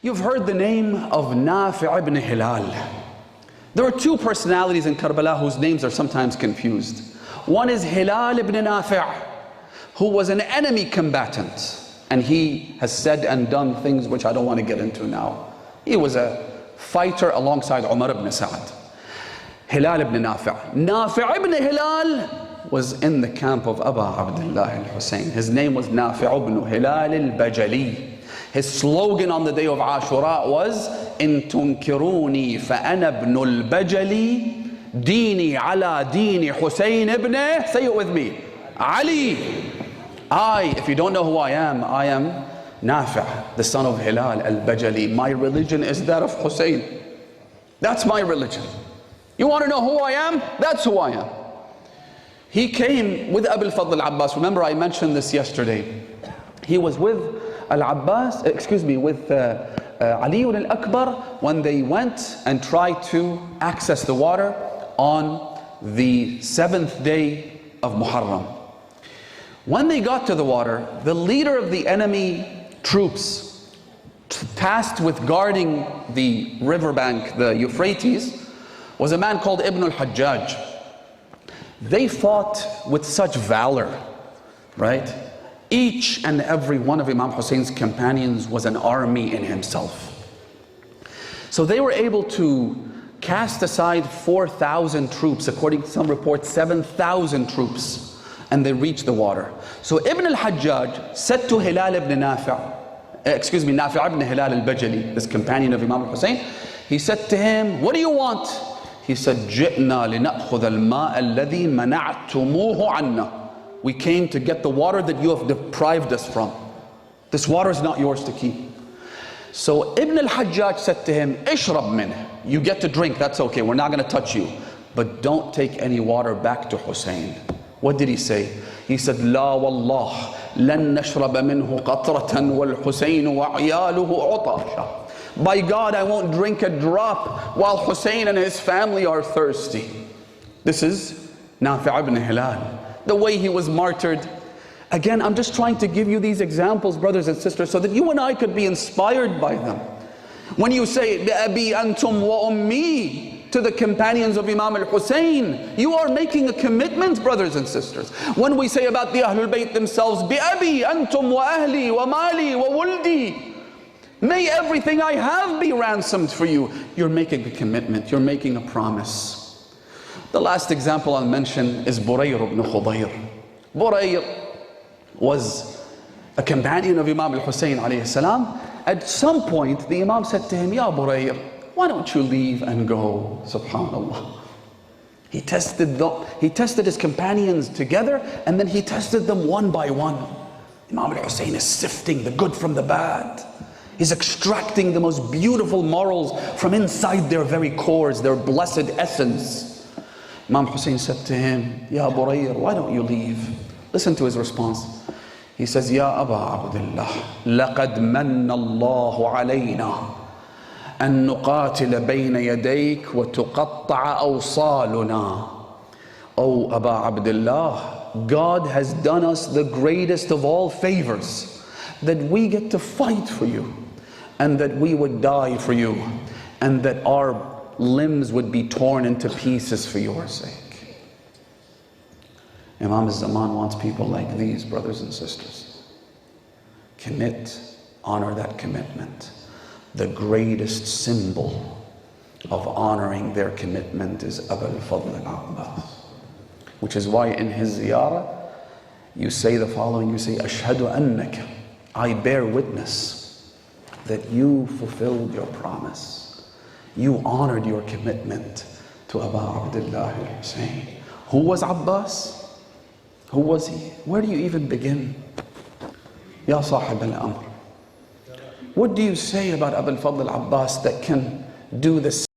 You've heard the name of Nafi' ibn Hilal. There are two personalities in Karbala whose names are sometimes confused. One is Hilal ibn Nafi', who was an enemy combatant. And he has said and done things which I don't want to get into now. He was a fighter alongside Umar ibn Sa'd. Hilal ibn Nafi'. Nafi' ibn Hilal was in the camp of Abu Abdullah al-Hussein. His name was Nafi' ibn Hilal al-Bajali. His slogan on the day of Ashura was, In tunkiruni fa'ana ibn al-Bajali, dini ala dini Hussein ibn, say it with me, Ali. If you don't know who I am Nafi', the son of Hilal al-Bajali. My religion is that of Hussein. That's my religion. You want to know who I am? That's who I am. He came with Abu al-Fadl al-Abbas. Remember, I mentioned this yesterday. He was with Ali al-Akbar when they went and tried to access the water on the 7th day of Muharram. When they got to the water, the leader of the enemy troops tasked with guarding the riverbank, the Euphrates, was a man called Ibn al-Hajjaj. They fought with such valor, right? Each and every one of Imam Hussein's companions was an army in himself. So they were able to cast aside 4,000 troops, according to some reports 7,000 troops, and they reached the water. So Ibn al-Hajjaj said to Nafi' ibn Hilal al-Bajali, this companion of Imam Hussein, he said to him, what do you want? He said, جِئْنَا لِنَأْخُذَ الْمَاءَ الَّذِي مَنَعْتُمُوهُ عَنَّا. We came to get the water that you have deprived us from. This water is not yours to keep. So Ibn al-Hajjaj said to him, Ishrab min. You get to drink, that's okay, we're not going to touch you. But don't take any water back to Hussein. What did he say? He said, La wallah, lan nashrab minhu qatratan wal Husayn wa iyaluhu utasha. By God, I won't drink a drop while Hussein and his family are thirsty. This is Nafi' ibn Hilal. The way he was martyred. Again, I'm just trying to give you these examples, brothers and sisters, so that you and I could be inspired by them. When you say, Abi antum wa ummi, to the companions of Imam al-Hussein, you are making a commitment, brothers and sisters. When we say about the Ahlul Bayt themselves, Bi abi antum wa ahli wa mali wa wuldi, may everything I have be ransomed for you. You're making a commitment, you're making a promise. The last example I'll mention is Burayr ibn Khudayr. Burayr was a companion of Imam al-Hussein alayhi salam. At some point, the Imam said to him, Ya Burayr, why don't you leave and go? Subhanallah. He tested his companions together, and then he tested them one by one. Imam al-Hussein is sifting the good from the bad. He's extracting the most beautiful morals from inside their very cores, their blessed essence. Imam Hussein said to him, Ya Burayr, why don't you leave? Listen to his response. He says, Ya Aba Abdullah, لَقَدْ مَنَّ اللَّهُ عَلَيْنَا أَن نُقَاتِلَ بَيْنَ يَدَيْكَ وَتُقَطَّعَ أَوْصَالُنَا. Oh Aba Abdullah, God has done us the greatest of all favors, that we get to fight for you, and that we would die for you, and that our limbs would be torn into pieces for your sake. Imam al-Zaman wants people like these, brothers and sisters. Commit, honor that commitment. The greatest symbol of honoring their commitment is Abu al-Fadl al-Abbas. Which is why in his ziyarah, you say the following, you say, Ashhadu annaka, I bear witness that you fulfilled your promise. You honored your commitment to Abu Abdullah al-Hussein. Who was Abbas? Who was he? Where do you even begin? Ya Sahib al-Amr. What do you say about Abu al-Fadl al-Abbas that can do this?